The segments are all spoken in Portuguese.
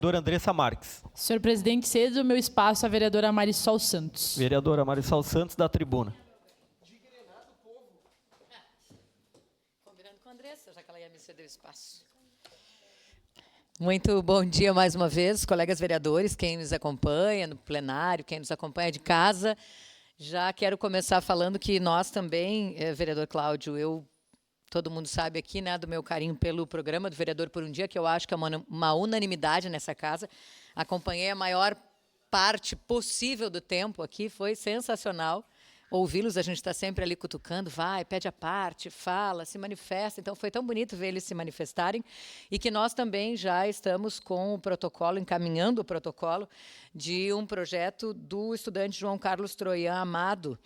Vereadora Andressa Marques. Senhor presidente, cedo o meu espaço à vereadora Marisol Santos. Vereadora Marisol Santos, da tribuna. Combinando com a Andressa, já que ela ia me ceder o espaço. Muito bom dia mais uma vez, colegas vereadores, quem nos acompanha no plenário, quem nos acompanha de casa. Já quero começar falando que nós também, vereador Cláudio, todo mundo sabe aqui, né, do meu carinho pelo programa do Vereador por um Dia, que eu acho que é uma unanimidade nessa casa. Acompanhei a maior parte possível do tempo aqui, foi sensacional. Ouvi-los, a gente está sempre ali cutucando, vai, pede a parte, fala, se manifesta. Então, foi tão bonito ver eles se manifestarem e que nós também já estamos com o protocolo, encaminhando o protocolo de um projeto do estudante João Carlos Troian Amado,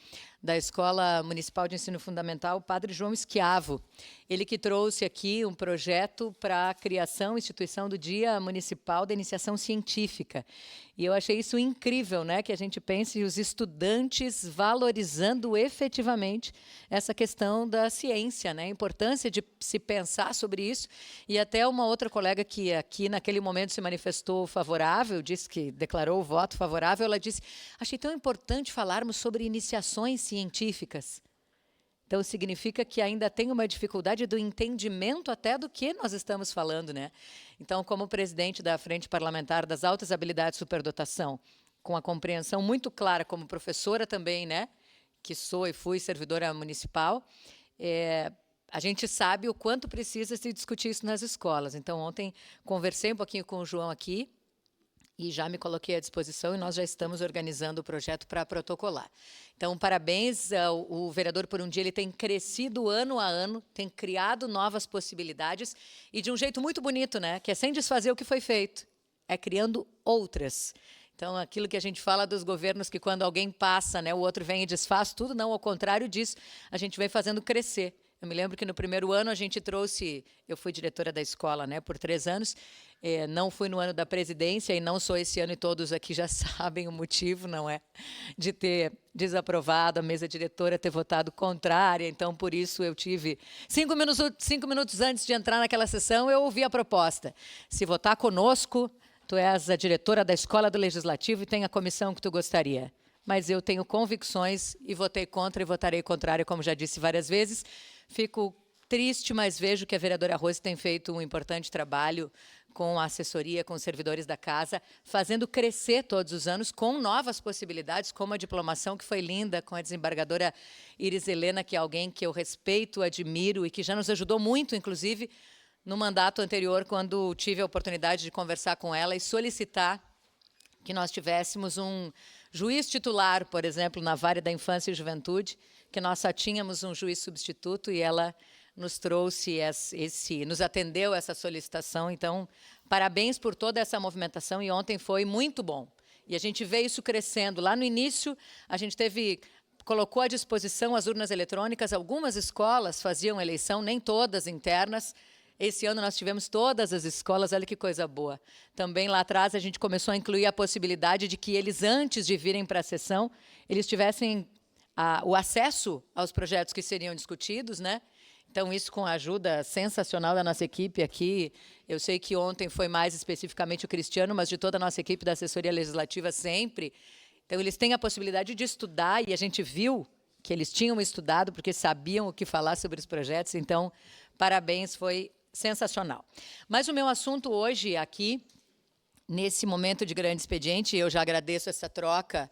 da Escola Municipal de Ensino Fundamental Padre João Esquiavo. Ele que trouxe aqui um projeto para a criação e instituição do Dia Municipal da Iniciação Científica. E eu achei isso incrível, né, que a gente pense os estudantes valorizando efetivamente essa questão da ciência, né, a importância de se pensar sobre isso. E até uma outra colega que aqui naquele momento se manifestou favorável, disse que declarou o voto favorável, ela disse: achei tão importante falarmos sobre iniciações científicas. Então, significa que ainda tem uma dificuldade do entendimento até do que nós estamos falando, né? Então, como presidente da Frente Parlamentar das Altas Habilidades Superdotação, com a compreensão muito clara como professora também, né? Que sou e fui servidora municipal, a gente sabe o quanto precisa se discutir isso nas escolas. Então, ontem conversei um pouquinho com o João aqui, e já me coloquei à disposição e nós já estamos organizando o projeto para protocolar. Então, parabéns, o Vereador por um Dia, ele tem crescido ano a ano, tem criado novas possibilidades e de um jeito muito bonito, né? Que é sem desfazer o que foi feito, é criando outras. Então, aquilo que a gente fala dos governos, que quando alguém passa, né, o outro vem e desfaz tudo, não, ao contrário disso, a gente vem fazendo crescer. Eu me lembro que no primeiro ano a gente trouxe, eu fui diretora da escola, né, por 3 anos, não fui no ano da presidência e não sou esse ano, e todos aqui já sabem o motivo, não é? De ter desaprovado, a mesa diretora ter votado contrária, então por isso eu tive 5 minutos antes de entrar naquela sessão, eu ouvi a proposta. Se votar conosco, tu és a diretora da escola do Legislativo e tem a comissão que tu gostaria. Mas eu tenho convicções e votei contra e votarei contrário, como já disse várias vezes. Fico triste, mas vejo que a vereadora Rose tem feito um importante trabalho com a assessoria, com os servidores da casa, fazendo crescer todos os anos com novas possibilidades, como a diplomação, que foi linda, com a desembargadora Iris Helena, que é alguém que eu respeito, admiro e que já nos ajudou muito, inclusive, no mandato anterior, quando tive a oportunidade de conversar com ela e solicitar que nós tivéssemos um juiz titular, por exemplo, na Vara da Infância e Juventude, que nós só tínhamos um juiz substituto e ela nos trouxe nos atendeu essa solicitação. Então, parabéns por toda essa movimentação e ontem foi muito bom. E a gente vê isso crescendo. Lá no início, a gente colocou à disposição as urnas eletrônicas, algumas escolas faziam eleição, nem todas internas. Esse ano nós tivemos todas as escolas, olha que coisa boa. Também lá atrás a gente começou a incluir a possibilidade de que eles, antes de virem para a sessão, eles tivessem o acesso aos projetos que seriam discutidos, né? Então, isso com a ajuda sensacional da nossa equipe aqui. Eu sei que ontem foi mais especificamente o Cristiano, mas de toda a nossa equipe da assessoria legislativa sempre. Então, eles têm a possibilidade de estudar e a gente viu que eles tinham estudado porque sabiam o que falar sobre os projetos. Então, parabéns, foi sensacional. Mas o meu assunto hoje aqui, nesse momento de grande expediente, eu já agradeço essa troca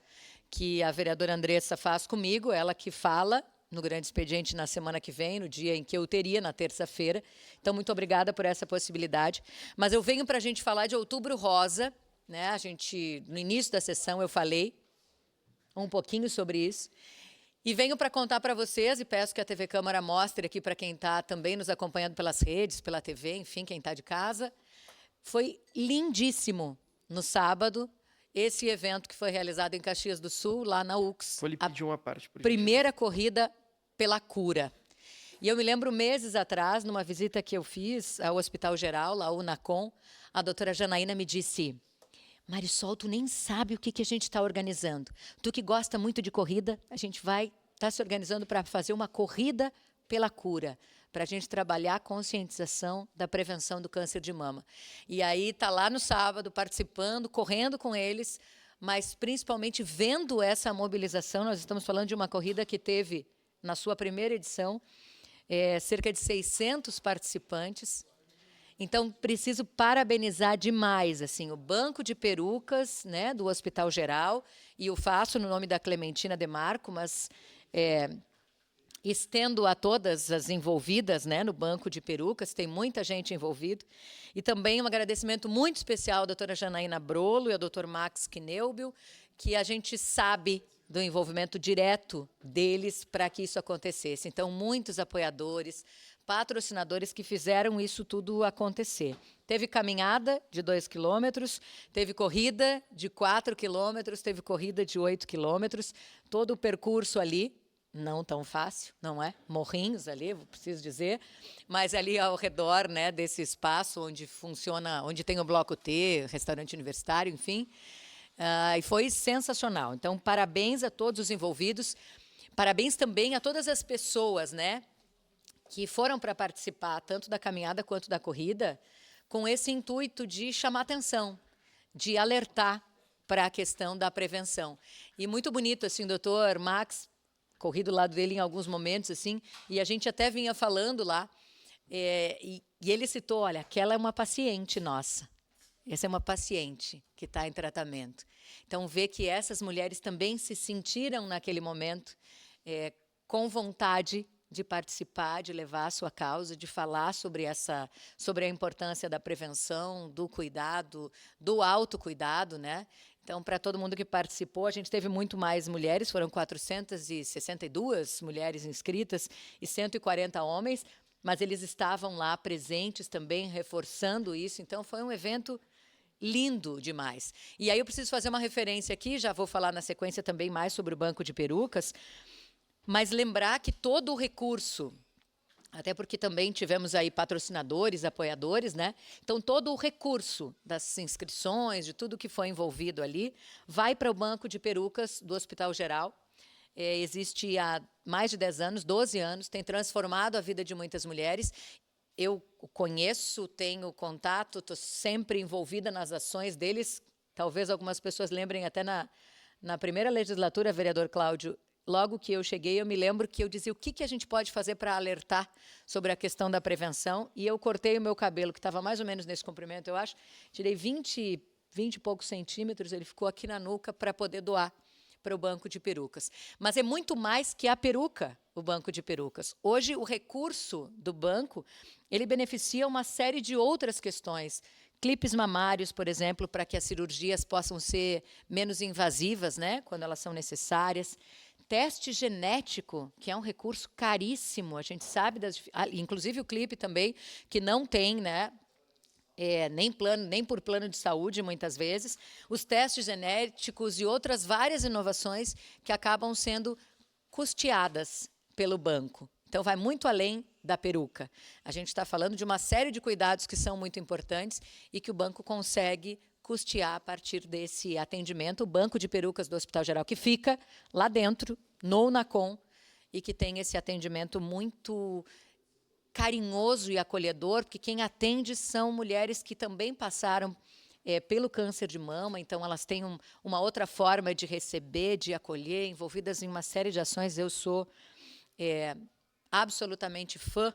que a vereadora Andressa faz comigo, ela que fala no grande expediente na semana que vem, no dia em que eu teria, na terça-feira. Então, muito obrigada por essa possibilidade. Mas eu venho para a gente falar de Outubro Rosa, né? No início da sessão, eu falei um pouquinho sobre isso. E venho para contar para vocês, e peço que a TV Câmara mostre aqui para quem está também nos acompanhando pelas redes, pela TV, enfim, quem está de casa. Foi lindíssimo no sábado esse evento que foi realizado em Caxias do Sul, lá na UX. Vou lhe pedir uma parte. Primeira corrida pela cura. E eu me lembro meses atrás, numa visita que eu fiz ao Hospital Geral, lá, o UNACOM, a doutora Janaína me disse: Marisol, tu nem sabe o que a gente está organizando. Tu que gosta muito de corrida, a gente vai estar se organizando para fazer uma corrida pela cura, para a gente trabalhar a conscientização da prevenção do câncer de mama. E aí está lá no sábado, participando, correndo com eles, mas principalmente vendo essa mobilização. Nós estamos falando de uma corrida que teve, na sua primeira edição, cerca de 600 participantes. Então, preciso parabenizar demais assim, o Banco de Perucas, né, do Hospital Geral, e eu faço no nome da Clementina Demarco, mas estendo a todas as envolvidas, né, no Banco de Perucas, tem muita gente envolvida. E também um agradecimento muito especial à doutora Janaína Brolo e ao doutor Max Kneubel, que a gente sabe do envolvimento direto deles para que isso acontecesse. Então, muitos apoiadores, patrocinadores que fizeram isso tudo acontecer. Teve caminhada de 2 quilômetros, teve corrida de 4 quilômetros, teve corrida de 8 quilômetros, todo o percurso ali, não tão fácil, não é? Morrinhos ali, preciso dizer, mas ali ao redor, né, desse espaço onde funciona, onde tem o Bloco T, restaurante universitário, enfim, e foi sensacional. Então, parabéns a todos os envolvidos, parabéns também a todas as pessoas, né, que foram para participar tanto da caminhada quanto da corrida, com esse intuito de chamar atenção, de alertar para a questão da prevenção. E muito bonito, assim, o doutor Max, corri do lado dele em alguns momentos, assim, e a gente até vinha falando lá, e ele citou, olha, aquela é uma paciente nossa, essa é uma paciente que está em tratamento. Então, ver que essas mulheres também se sentiram naquele momento com vontade de participar, de levar a sua causa, de falar sobre a importância da prevenção, do cuidado, do autocuidado, né? Então, para todo mundo que participou, a gente teve muito mais mulheres, foram 462 mulheres inscritas e 140 homens, mas eles estavam lá presentes também, reforçando isso. Então, foi um evento lindo demais. E aí eu preciso fazer uma referência aqui, já vou falar na sequência também mais sobre o Banco de Perucas, mas lembrar que todo o recurso, até porque também tivemos aí patrocinadores, apoiadores, né? Então, todo o recurso das inscrições, de tudo que foi envolvido ali, vai para o Banco de Perucas do Hospital Geral. Existe há mais de 10 anos, 12 anos, tem transformado a vida de muitas mulheres. Eu conheço, tenho contato, estou sempre envolvida nas ações deles. Talvez algumas pessoas lembrem até na primeira legislatura, vereador Cláudio, logo que eu cheguei, eu me lembro que eu dizia o que a gente pode fazer para alertar sobre a questão da prevenção, e eu cortei o meu cabelo, que estava mais ou menos nesse comprimento, eu acho, tirei 20 e poucos centímetros, ele ficou aqui na nuca para poder doar para o Banco de Perucas. Mas é muito mais que a peruca, o Banco de Perucas. Hoje, o recurso do banco, ele beneficia uma série de outras questões. Clipes mamários, por exemplo, para que as cirurgias possam ser menos invasivas, né, quando elas são necessárias. Teste genético, que é um recurso caríssimo, a gente sabe, inclusive o clipe também, que não tem, né, nem por plano de saúde, muitas vezes, os testes genéticos e outras várias inovações que acabam sendo custeadas pelo banco. Então, vai muito além da peruca. A gente está falando de uma série de cuidados que são muito importantes e que o banco consegue custear a partir desse atendimento, o Banco de Perucas do Hospital Geral, que fica lá dentro, no UNACOM, e que tem esse atendimento muito carinhoso e acolhedor, porque quem atende são mulheres que também passaram pelo câncer de mama, então elas têm uma outra forma de receber, de acolher, envolvidas em uma série de ações. Eu sou absolutamente fã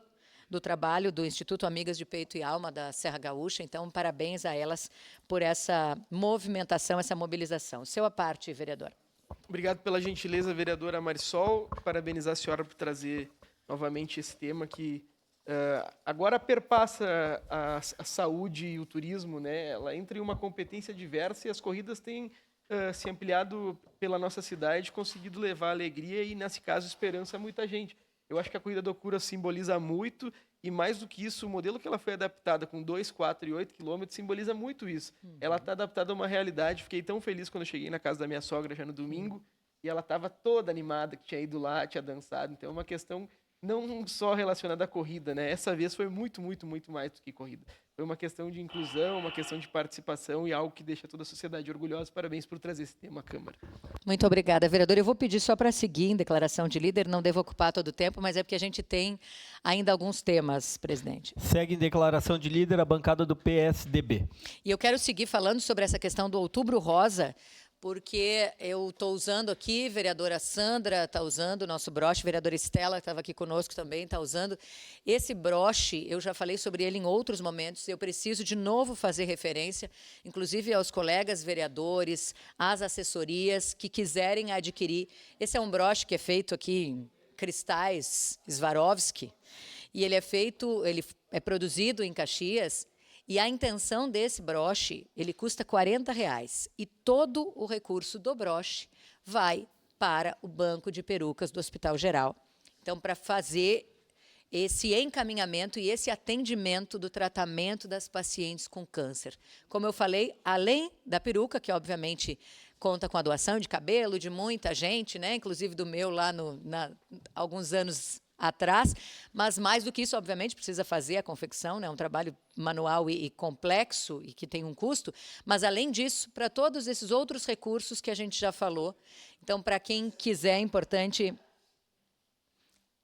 do trabalho do Instituto Amigas de Peito e Alma da Serra Gaúcha, então parabéns a elas por essa movimentação, essa mobilização. Seu à parte, vereador. Obrigado pela gentileza, vereadora Marisol. Parabenizar a senhora por trazer novamente esse tema que agora perpassa a saúde e o turismo, né? Ela entra em uma competência diversa e as corridas têm se ampliado pela nossa cidade, conseguido levar alegria e, nesse caso, esperança a muita gente. Eu acho que a Corrida do Cura simboliza muito e, mais do que isso, o modelo que ela foi adaptada com 2, 4 e 8 quilômetros simboliza muito isso. Ela está adaptada a uma realidade. Fiquei tão feliz quando eu cheguei na casa da minha sogra já no domingo e ela estava toda animada, que tinha ido lá, tinha dançado. Então, é uma questão não só relacionada à corrida, né? Essa vez foi muito, muito, muito mais do que corrida. Foi uma questão de inclusão, uma questão de participação e algo que deixa toda a sociedade orgulhosa. Parabéns por trazer esse tema à Câmara. Muito obrigada, vereador. Eu vou pedir só para seguir em declaração de líder, não devo ocupar todo o tempo, mas é porque a gente tem ainda alguns temas, presidente. Segue em declaração de líder a bancada do PSDB. E eu quero seguir falando sobre essa questão do Outubro Rosa, porque eu estou usando aqui, vereadora Sandra está usando o nosso broche, vereadora Estela, que estava aqui conosco também, está usando. Esse broche, eu já falei sobre ele em outros momentos, eu preciso de novo fazer referência, inclusive aos colegas vereadores, às assessorias que quiserem adquirir. Esse é um broche que é feito aqui em cristais Swarovski, e ele é produzido em Caxias. E a intenção desse broche, ele custa R$40 e todo o recurso do broche vai para o Banco de Perucas do Hospital Geral. Então, para fazer esse encaminhamento e esse atendimento do tratamento das pacientes com câncer. Como eu falei, além da peruca, que obviamente conta com a doação de cabelo de muita gente, né, inclusive do meu lá alguns anos atrás, mas mais do que isso, obviamente, precisa fazer a confecção, né? É um trabalho manual e complexo e que tem um custo, mas, além disso, para todos esses outros recursos que a gente já falou. Então, para quem quiser, é importante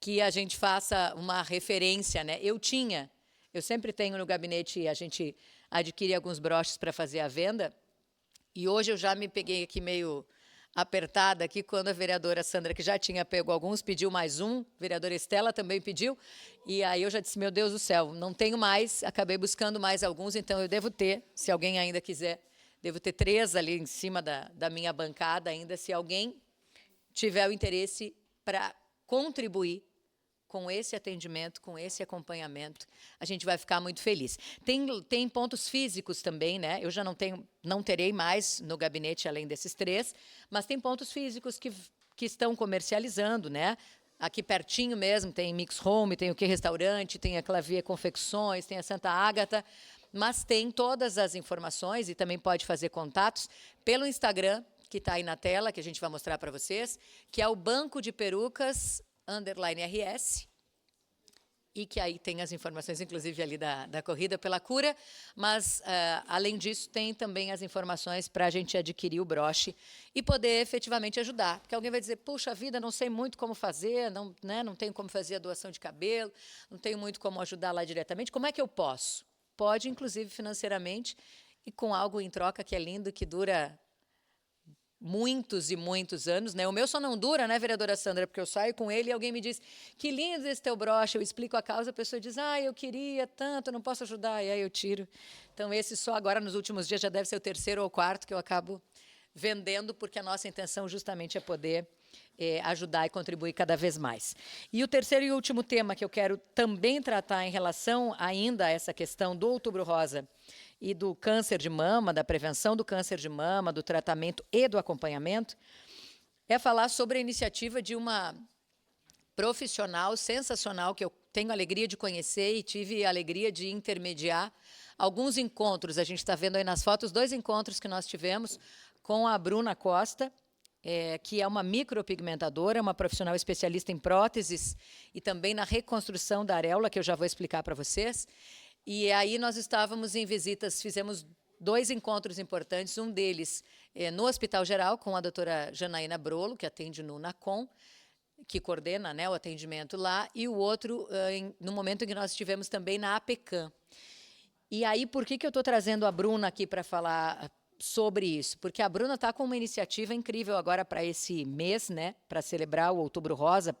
que a gente faça uma referência, né? Eu sempre tenho no gabinete, a gente adquire alguns broches para fazer a venda, e hoje eu já me peguei aqui meio apertada aqui, quando a vereadora Sandra, que já tinha pego alguns, pediu mais um, a vereadora Estela também pediu, e aí eu já disse, meu Deus do céu, não tenho mais, acabei buscando mais alguns, então eu devo ter, se alguém ainda quiser, devo ter 3 ali em cima da minha bancada ainda, se alguém tiver o interesse para contribuir com esse atendimento, com esse acompanhamento, a gente vai ficar muito feliz. Tem pontos físicos também, né? Eu já não terei mais no gabinete além desses 3, mas tem pontos físicos que estão comercializando, né? Aqui pertinho mesmo tem Mix Home, tem o Que Restaurante, tem a Clavier Confecções, tem a Santa Ágata, mas tem todas as informações e também pode fazer contatos pelo Instagram, que está aí na tela, que a gente vai mostrar para vocês, que é o Banco de Perucas _RS, e que aí tem as informações, inclusive, ali da corrida pela cura, mas, além disso, tem também as informações para a gente adquirir o broche e poder efetivamente ajudar. Porque alguém vai dizer, puxa vida, não sei muito como fazer, não tenho como fazer a doação de cabelo, não tenho muito como ajudar lá diretamente, como é que eu posso? Pode, inclusive, financeiramente, e com algo em troca que é lindo, que dura muitos e muitos anos, né? O meu só não dura, né, vereadora Sandra, porque eu saio com ele e alguém me diz, que lindo esse teu broche, eu explico a causa, a pessoa diz, eu queria tanto, eu não posso ajudar, e aí eu tiro. Então, esse só agora, nos últimos dias, já deve ser o 3º ou 4º que eu acabo vendendo, porque a nossa intenção justamente é poder ajudar e contribuir cada vez mais. E o 3º e último tema que eu quero também tratar em relação ainda a essa questão do Outubro Rosa e do câncer de mama, da prevenção do câncer de mama, do tratamento e do acompanhamento, é falar sobre a iniciativa de uma profissional sensacional que eu tenho a alegria de conhecer e tive a alegria de intermediar alguns encontros. A gente está vendo aí nas fotos 2 encontros que nós tivemos com a Bruna Costa, que é uma micropigmentadora, uma profissional especialista em próteses e também na reconstrução da areola, que eu já vou explicar para vocês. E aí nós estávamos em visitas, fizemos 2 encontros importantes, um deles no Hospital Geral, com a doutora Janaína Brolo, que atende no NACOM, que coordena, né, o atendimento lá, e o outro no momento em que nós estivemos também na APECAM. E aí, por que eu estou trazendo a Bruna aqui para falar sobre isso? Porque a Bruna está com uma iniciativa incrível agora para esse mês, né, para celebrar o Outubro Rosa,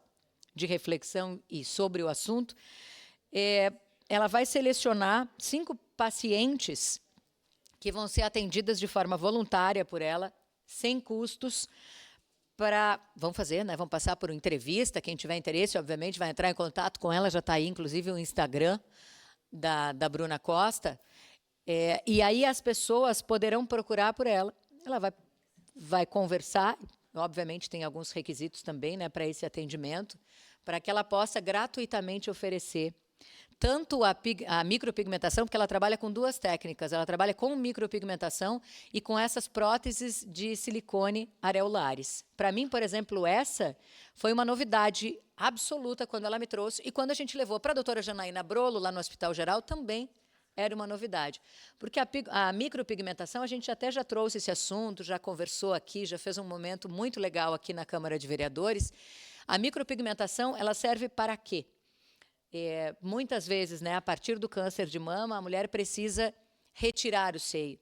de reflexão e sobre o assunto. Ela vai selecionar 5 pacientes que vão ser atendidas de forma voluntária por ela, sem custos, vão fazer, né? Vão passar por uma entrevista, quem tiver interesse, obviamente, vai entrar em contato com ela, já está aí, inclusive, o Instagram da Bruna Costa, e aí as pessoas poderão procurar por ela, ela vai conversar, obviamente tem alguns requisitos também, né, para esse atendimento, para que ela possa gratuitamente oferecer tanto a micropigmentação, porque ela trabalha com duas técnicas. Ela trabalha com micropigmentação e com essas próteses de silicone areolares. Para mim, por exemplo, essa foi uma novidade absoluta quando ela me trouxe. E quando a gente levou para a doutora Janaína Brolo, lá no Hospital Geral, também era uma novidade. Porque a micropigmentação, a gente até já trouxe esse assunto, já conversou aqui, já fez um momento muito legal aqui na Câmara de Vereadores. A micropigmentação, ela serve para quê? Muitas vezes, né, a partir do câncer de mama, a mulher precisa retirar o seio.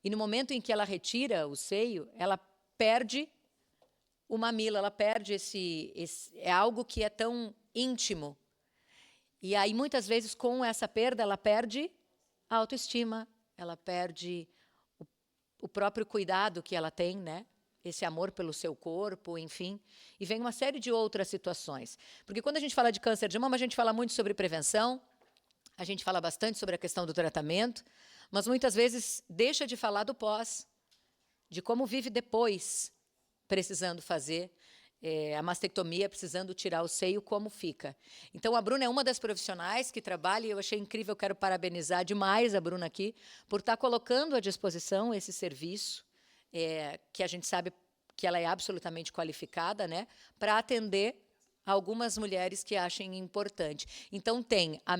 E no momento em que ela retira o seio, ela perde o mamilo, ela perde é algo que é tão íntimo. E aí, muitas vezes, com essa perda, ela perde a autoestima, ela perde o próprio cuidado que ela tem, né? Esse amor pelo seu corpo, enfim. E vem uma série de outras situações. Porque quando a gente fala de câncer de mama, a gente fala muito sobre prevenção, a gente fala bastante sobre a questão do tratamento, mas muitas vezes deixa de falar do pós, de como vive depois, precisando fazer a mastectomia, precisando tirar o seio, como fica. Então, a Bruna é uma das profissionais que trabalha, e eu achei incrível, quero parabenizar demais a Bruna aqui, por estar colocando à disposição esse serviço, que a gente sabe que ela é absolutamente qualificada, né, para atender algumas mulheres que achem importante. Então, tem a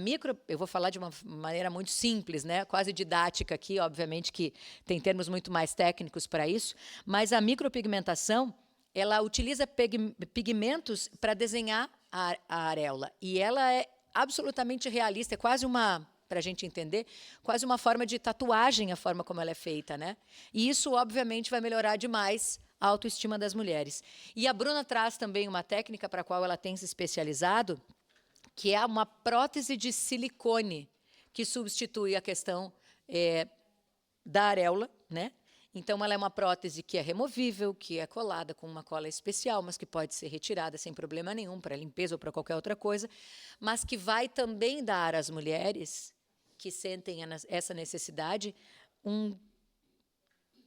eu vou falar de uma maneira muito simples, né, quase didática aqui, obviamente que tem termos muito mais técnicos para isso, mas a micropigmentação, ela utiliza pigmentos para desenhar a areola, e ela é absolutamente realista, é quase para a gente entender, quase uma forma de tatuagem, a forma como ela é feita, né? E isso, obviamente, vai melhorar demais a autoestima das mulheres. E a Bruna traz também uma técnica para a qual ela tem se especializado, que é uma prótese de silicone, que substitui a questão da areola, né? Então, ela é uma prótese que é removível, que é colada com uma cola especial, mas que pode ser retirada sem problema nenhum, para limpeza ou para qualquer outra coisa, mas que vai também dar às mulheres que sentem essa necessidade,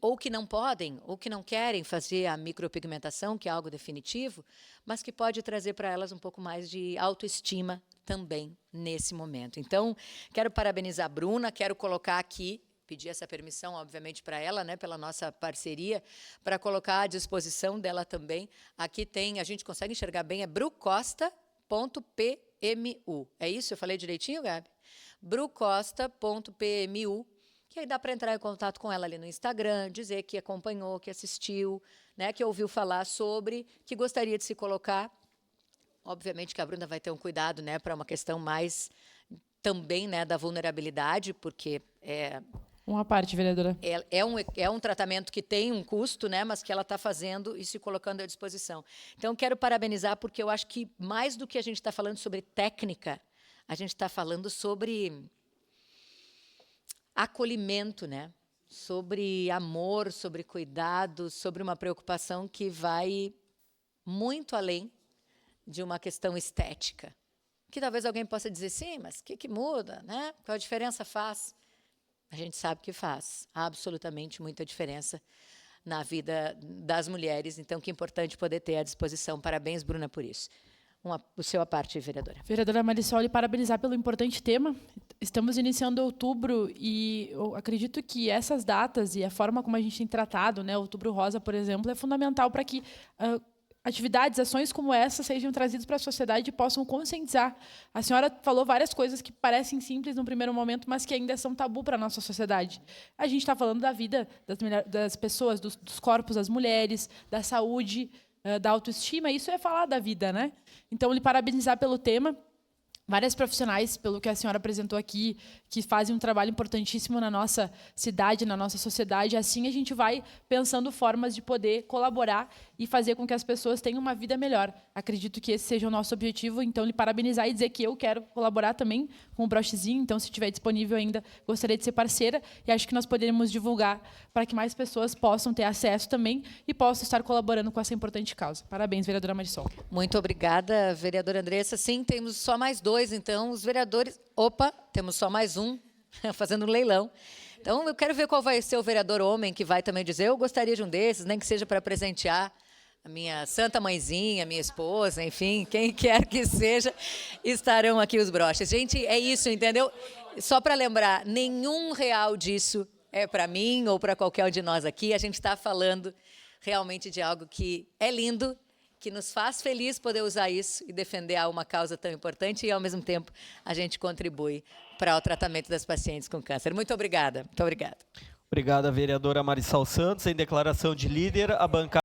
ou que não podem, ou que não querem fazer a micropigmentação, que é algo definitivo, mas que pode trazer para elas um pouco mais de autoestima também nesse momento. Então, quero parabenizar a Bruna, quero colocar aqui, pedir essa permissão, obviamente, para ela, né, pela nossa parceria, para colocar à disposição dela também. Aqui tem, a gente consegue enxergar bem, é brucosta.pmu. É isso? Eu falei direitinho, Gabi? brucosta.pmu, que aí dá para entrar em contato com ela ali no Instagram, dizer que acompanhou, que assistiu, né, que ouviu falar sobre, que gostaria de se colocar. Obviamente que a Bruna vai ter um cuidado, né, para uma questão mais também, né, da vulnerabilidade, porque Uma parte, vereadora. é um tratamento que tem um custo, né, mas que ela está fazendo e se colocando à disposição. Então, quero parabenizar, porque eu acho que, mais do que a gente está falando sobre técnica, a gente está falando sobre acolhimento, né? Sobre amor, sobre cuidado, sobre uma preocupação que vai muito além de uma questão estética. Que talvez alguém possa dizer, sim, mas o que muda, né? Qual a diferença faz? A gente sabe que faz absolutamente muita diferença na vida das mulheres. Então, que importante poder ter à disposição. Parabéns, Bruna, por isso. O seu à parte, vereadora. Vereadora Marisol, parabenizar pelo importante tema. Estamos iniciando outubro e eu acredito que essas datas e a forma como a gente tem tratado, né, Outubro Rosa, por exemplo, é fundamental para que atividades, ações como essa sejam trazidas para a sociedade e possam conscientizar. A senhora falou várias coisas que parecem simples no primeiro momento, mas que ainda são tabu para a nossa sociedade. A gente está falando da vida das pessoas, dos corpos das mulheres, da saúde, da autoestima, isso é falar da vida, né? Então, lhe parabenizar pelo tema. Várias profissionais, pelo que a senhora apresentou aqui, que fazem um trabalho importantíssimo na nossa cidade, na nossa sociedade. Assim, a gente vai pensando formas de poder colaborar e fazer com que as pessoas tenham uma vida melhor. Acredito que esse seja o nosso objetivo. Então, lhe parabenizar e dizer que eu quero colaborar também com o brochezinho. Então, se estiver disponível ainda, gostaria de ser parceira. E acho que nós poderíamos divulgar para que mais pessoas possam ter acesso também e possam estar colaborando com essa importante causa. Parabéns, vereadora Marisol. Muito obrigada, vereadora Andressa. Sim, temos só mais 2, então, os vereadores... Opa, temos só mais um, fazendo um leilão. Então, eu quero ver qual vai ser o vereador homem que vai também dizer, eu gostaria de um desses, nem que seja para presentear a minha santa mãezinha, minha esposa, enfim, quem quer que seja, estarão aqui os broches. Gente, é isso, entendeu? Só para lembrar, nenhum real disso é para mim ou para qualquer um de nós aqui. A gente está falando realmente de algo que é lindo, que nos faz feliz poder usar isso e defender uma causa tão importante e, ao mesmo tempo, a gente contribui para o tratamento das pacientes com câncer. Muito obrigada. Muito obrigada. Obrigada, vereadora Marissal Santos. Em declaração de líder, a bancada